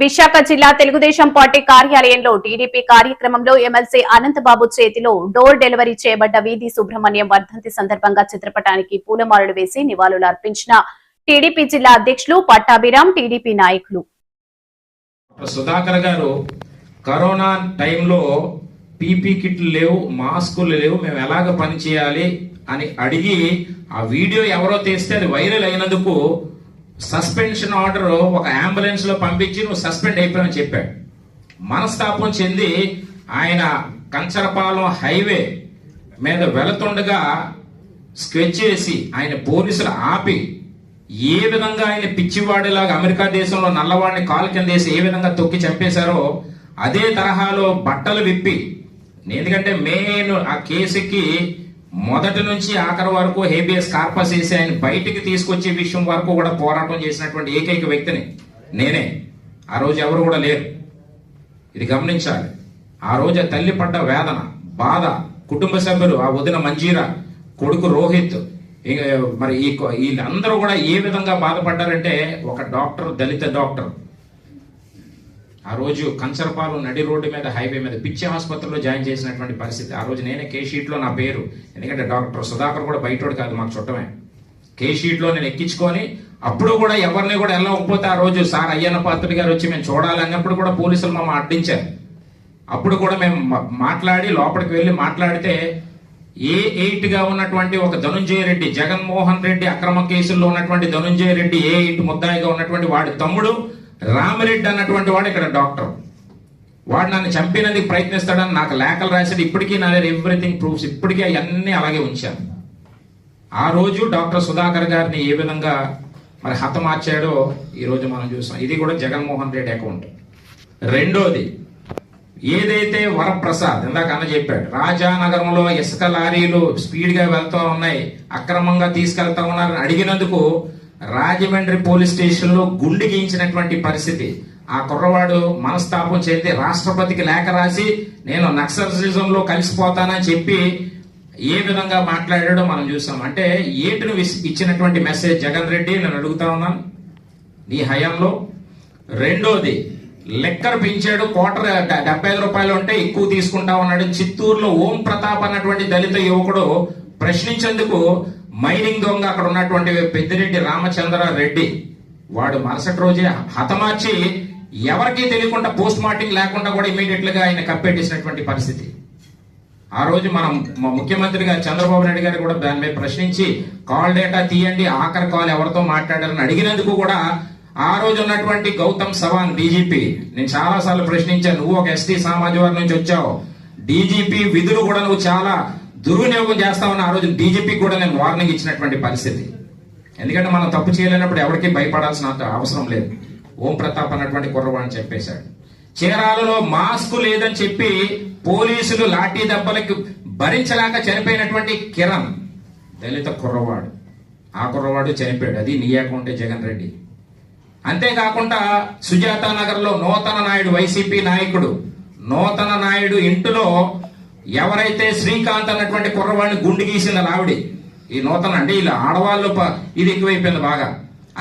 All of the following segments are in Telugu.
విశాఖ జిల్లా తెలుగుదేశం పార్టీ కార్యాలయంలో టీడీపీ కార్యక్రమంలో ఎమ్మెల్సీ అనంతబాబు చేతిలో డోర్ డెలివరీ చేయబడ్డ వీధి సుబ్రహ్మణ్యం వర్ధంతి సందర్భంగా చిత్రపటానికి పూలమాలలు వేసి నివాళులు అర్పించిన టీడీపీ జిల్లా అధ్యక్షులు పట్టాభిరామ్, టీడీపీ నాయకులు. సుధాకర్ గారు కరోనా టైంలో పీపీ కిట్లు లేవు, మాస్కులు లేవు, మేము ఎలాగ పని చేయాలి అని అడిగి ఆ వీడియో ఎవరో తీస్తే అది వైరల్ అయినందుకు సస్పెన్షన్ ఆర్డర్ ఒక అంబులెన్స్ లో పంపించి నువ్వు సస్పెండ్ అయిపోయావని చెప్పాడు. మనస్తాపం చెంది ఆయన కంచరపాలెం హైవే మీద వెళుతుండగా స్కెచ్ చేసి ఆయన పోలీసులు ఆపి ఏ విధంగా ఆయన పిచ్చివాడిలాగా అమెరికా దేశంలో నల్లవాడిని కాలు కింద వేసి ఏ విధంగా తొక్కి చంపేశారో అదే తరహాలో బట్టలు విప్పి, ఎందుకంటే మెయిన్ ఆ కేసుకి మొదటి నుంచి ఆఖరి వరకు హేబియస్ కార్పస్ వేసి ఆయన బయటికి తీసుకొచ్చే విషయం వరకు కూడా పోరాటం చేసినటువంటి ఏకైక వ్యక్తిని నేనే. ఆ రోజు ఎవరు కూడా లేరు, ఇది గమనించాలి. ఆ రోజు తల్లి పడ్డ వేదన, బాధ, కుటుంబ సభ్యులు, ఆ వదిన మంజీరా, కొడుకు రోహిత్, మరి వీళ్ళందరూ కూడా ఏ విధంగా బాధపడ్డారంటే, ఒక డాక్టర్, దళిత డాక్టర్ ఆ రోజు కంచరపాలెం నడి రోడ్డు మీద హైవే మీద పిచ్చి ఆసుపత్రిలో జాయిన్ చేసినటువంటి పరిస్థితి. ఆ రోజు నేనే కే షీట్లో నా పేరు, ఎందుకంటే డాక్టర్ సుధాకర్ కూడా బయటోడు కాదు, మాకు చుట్టమే. కే షీట్లో నేను ఎక్కించుకొని అప్పుడు కూడా ఎవరిని కూడా వెళ్ళకపోతే ఆ రోజు సార్ అయ్యన్న పాత్రుడి గారు వచ్చి మేము చూడాలి అన్నప్పుడు కూడా పోలీసులు మమ్మల్ని అడ్డించారు. అప్పుడు కూడా మేము మాట్లాడి లోపలికి వెళ్ళి మాట్లాడితే A8 గా ఉన్నటువంటి ఒక ధనుంజయ రెడ్డి, జగన్మోహన్ రెడ్డి అక్రమ కేసుల్లో ఉన్నటువంటి ధనుంజయ రెడ్డి A8 ముద్దాయిగా ఉన్నటువంటి వాడి తమ్ముడు రామిరెడ్డి అన్నటువంటి వాడు ఇక్కడ డాక్టర్. వాడు నన్ను చంపినందుకు ప్రయత్నిస్తాడని నాకు లేఖలు రాశాడు. ఇప్పటికీ నా దగ్గర ఎవ్రీథింగ్ ప్రూఫ్స్, ఇప్పటికీ అవన్నీ అలాగే ఉంచాను. ఆ రోజు డాక్టర్ సుధాకర్ గారిని ఏ విధంగా మరి హతమార్చాడో ఈ రోజు మనం చూసాం. ఇది కూడా జగన్మోహన్ రెడ్డి అకౌంట్. రెండోది, ఏదైతే వరప్రసాద్ ఇందాక అన్న చెప్పాడు, రాజానగరంలో ఇసుక లారీలు స్పీడ్ గా వెళ్తూ ఉన్నాయి, అక్రమంగా తీసుకెళ్తా ఉన్నారని అడిగినందుకు రాజమండ్రి పోలీస్ స్టేషన్ లో గుండె గీయించినటువంటి పరిస్థితి. ఆ కుర్రవాడు మనస్తాపం చెంది రాష్ట్రపతికి లేఖ రాసి నేను నక్సలిజం లో కలిసిపోతానని చెప్పి ఏ విధంగా మాట్లాడాడో మనం చూసాం. అంటే ఏటును ఇచ్చినటువంటి మెసేజ్ జగన్ రెడ్డి, నేను అడుగుతా ఉన్నాను నీ హయాంలో. రెండోది, లెక్కర్ పెంచాడు, క్వార్టర్ 75 రూపాయలు ఉంటే ఎక్కువ తీసుకుంటా ఉన్నాడు. చిత్తూరులో ఓం ప్రతాప్ అన్నటువంటి దళిత యువకుడు ప్రశ్నించేందుకు మైనింగ్ దొంగ అక్కడ ఉన్నటువంటి పెద్దిరెడ్డి రామచంద్ర రెడ్డి వాడు మరుసటి రోజే హతమార్చి ఎవరికీ తెలియకుండా పోస్ట్ మార్టం లేకుండా కూడా ఇమీడియట్ గా ఆయన కప్పెట్టేసినటువంటి పరిస్థితి. ఆ రోజు మనం ముఖ్యమంత్రి గారు చంద్రబాబు నాయుడు గారు కూడా దాని మీద ప్రశ్నించి కాల్ డేటా తీయండి, ఆఖరి కాల్ ఎవరితో మాట్లాడారని అడిగినందుకు కూడా ఆ రోజు ఉన్నటువంటి గౌతమ్ సవాంగ్ డీజీపీ, నేను చాలా సార్లు ప్రశ్నించాను, నువ్వు ఒక ఎస్టీ సామాజిక వర్గం నుంచి వచ్చావు, డీజీపీ విధులు కూడా నువ్వు చాలా దుర్వినియోగం చేస్తామని ఆ రోజు డీజీపీ కూడా నేను వార్నింగ్ ఇచ్చినటువంటి పరిస్థితి. ఎందుకంటే మనం తప్పు చేయలేనప్పుడు ఎవరికి భయపడాల్సిన అవసరం లేదు. ఓం ప్రతాప్ అన్నటువంటి కుర్రవాడిని చెప్పేశాడు. చీరాలలో మాస్క్ లేదని చెప్పి పోలీసులు లాఠీ దెబ్బలకు భరించలేక చనిపోయినటువంటి కిరణ్, దళిత కుర్రవాడు, ఆ కుర్రవాడు చనిపోయాడు. అది నీ అకౌంటే జగన్ రెడ్డి. అంతేకాకుండా సుజాత నగర్ లో నూతన నాయుడు, వైసీపీ నాయకుడు నూతన నాయుడు ఇంటిలో ఎవరైతే శ్రీకాంత్ అన్నటువంటి కుర్రవాడిని గుండు గీసిన ఆవిడే. ఈ నూతన అంటే ఇలా ఆడవాళ్ళు ఇది ఎక్కువైపోయింది బాగా,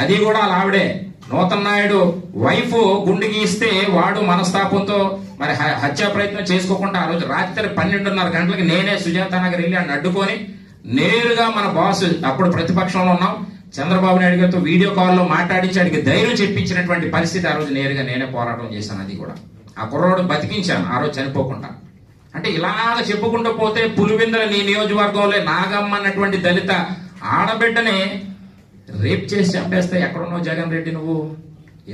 అది కూడా ఆవిడే. నూతన నాయుడు వైఫ్ గుండు గీస్తే వాడు మనస్తాపంతో మరి హత్యా ప్రయత్నం చేసుకోకుండా ఆ రోజు రాత్రి 12:30 గంటలకి నేనే సుజాత నగర్ వెళ్ళి ఆయన అడ్డుకొని నేరుగా మన బాస్, అప్పుడు ప్రతిపక్షంలో ఉన్నాం, చంద్రబాబు నాయుడు గారితో వీడియో కాల్లో మాట్లాడించి అడిగి ధైర్యం చెప్పించినటువంటి పరిస్థితి ఆ రోజు నేరుగా నేనే పోరాటం చేశాను. అది కూడా ఆ కుర్రోడు బతికించాను ఆ రోజు చనిపోకుండా. అంటే ఇలాగ చెప్పుకుంటూ పోతే పులివెందుల నీ నియోజకవర్గంలో నాగమ్మ అన్నటువంటి దళిత ఆడబిడ్డని రేప్ చేసి చంపేస్తే ఎక్కడున్నావు జగన్ రెడ్డి? నువ్వు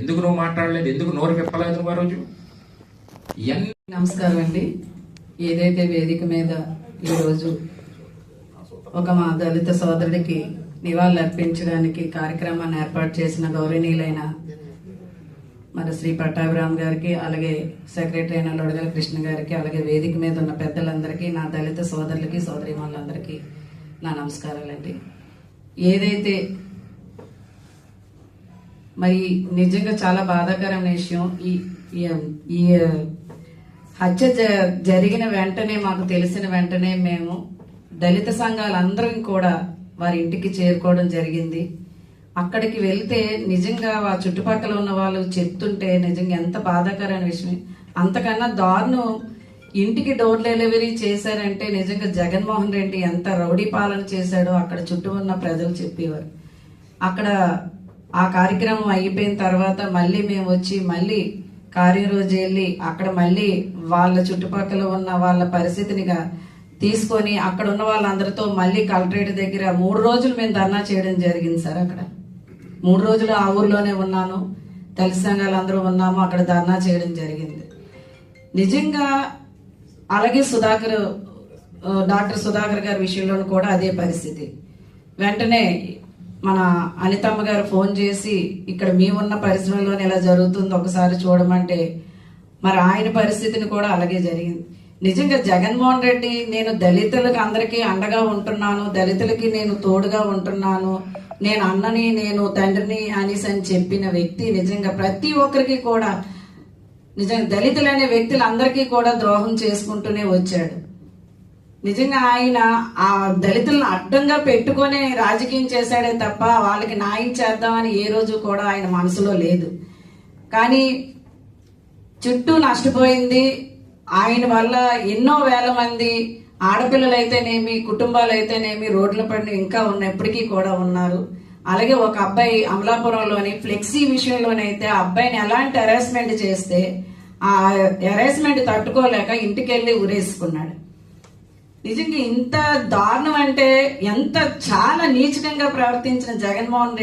ఎందుకు నువ్వు మాట్లాడలేదు, ఎందుకు నోరు విప్పలేదు నువ్వు ఆ రోజు? నమస్కారం అండి. ఏదైతే వేదిక మీద ఈరోజు ఒక మా దళిత సోదరుడికి నివాళులు అర్పించడానికి కార్యక్రమాన్ని ఏర్పాటు చేసిన గౌరవనీయులైన మరి శ్రీ పట్టాభిరామ్ గారికి, అలాగే సెక్రటరీ అయిన లొడగల కృష్ణ గారికి, అలాగే వేదిక మీద ఉన్న పెద్దలందరికీ, నా దళిత సోదరులకి సోదరీమణులందరికీ నా నమస్కారాలండి. ఏదైతే మరి నిజంగా చాలా బాధాకరమైన విషయం, ఈ హత్య జరిగిన వెంటనే, మాకు తెలిసిన వెంటనే మేము దళిత సంఘాలందరం కూడా వారి ఇంటికి చేరుకోవడం జరిగింది. అక్కడికి వెళ్తే నిజంగా ఆ చుట్టుపక్కల ఉన్న వాళ్ళు చెప్తుంటే నిజంగా ఎంత బాధాకరమైన విషయం. అంతకన్నా దారుణం ఇంటికి డోర్ డెలివరీ చేశారంటే నిజంగా జగన్మోహన్ రెడ్డి ఎంత రౌడీ పాలన చేశాడో అక్కడ చుట్టూ ఉన్న ప్రజలు చెప్పేవారు. అక్కడ ఆ కార్యక్రమం అయిపోయిన తర్వాత మళ్ళీ మేము వచ్చి మళ్ళీ కార్యం రోజు వెళ్ళి అక్కడ మళ్ళీ వాళ్ళ చుట్టుపక్కల ఉన్న వాళ్ళ పరిస్థితినిగా తీసుకొని అక్కడ ఉన్న వాళ్ళందరితో మళ్ళీ కలెక్టరేట్ దగ్గర 3 రోజులు మేము ధర్నా చేయడం జరిగింది సార్. అక్కడ 3 రోజులు ఆ ఊర్లోనే ఉన్నాను, దళిత సంఘాలు అందరూ ఉన్నాము, అక్కడ ధర్నా చేయడం జరిగింది. నిజంగా అలాగే డాక్టర్ సుధాకర్ గారి విషయంలో కూడా అదే పరిస్థితి. వెంటనే మన అనితమ్మ గారు ఫోన్ చేసి ఇక్కడ మేమున్న పరిశ్రమలోనే ఇలా జరుగుతుంది ఒకసారి చూడమంటే మరి ఆయన పరిస్థితిని కూడా అలాగే జరిగింది. నిజంగా జగన్మోహన్ రెడ్డి నేను దళితులకు అందరికీ అండగా ఉంటున్నాను, దళితులకి నేను తోడుగా ఉంటున్నాను, నేను అన్నని నేను తండ్రిని అనేసి అని చెప్పిన వ్యక్తి నిజంగా ప్రతి ఒక్కరికి కూడా నిజంగా దళితులు అనే వ్యక్తులందరికీ కూడా ద్రోహం చేసుకుంటూనే వచ్చాడు. నిజంగా ఆయన ఆ దళితులను అడ్డంగా పెట్టుకునే రాజకీయం చేశాడే తప్ప వాళ్ళకి న్యాయం చేద్దామని ఏ రోజు కూడా ఆయన మనసులో లేదు. కానీ చుట్టూ నష్టపోయింది ఆయన వల్ల. ఎన్నో వేల మంది ఆడపిల్లలు అయితేనేమి కుటుంబాలు అయితేనేమి రోడ్ల పడిన ఇంకా ఉన్నప్పటికీ కూడా ఉన్నారు. అలాగే ఒక అబ్బాయి అమలాపురంలోని ఫ్లెక్సీ విషయంలోనైతే ఆ అబ్బాయిని ఎలాంటి హెరాస్మెంట్ చేస్తే ఆ హెరాస్మెంట్ తట్టుకోలేక ఇంటికెళ్ళి ఉరేసుకున్నాడు. నిజంగా ఇంత దారుణం అంటే ఎంత చాలా నీచకంగా ప్రవర్తించిన జగన్మోహన్ రెడ్డి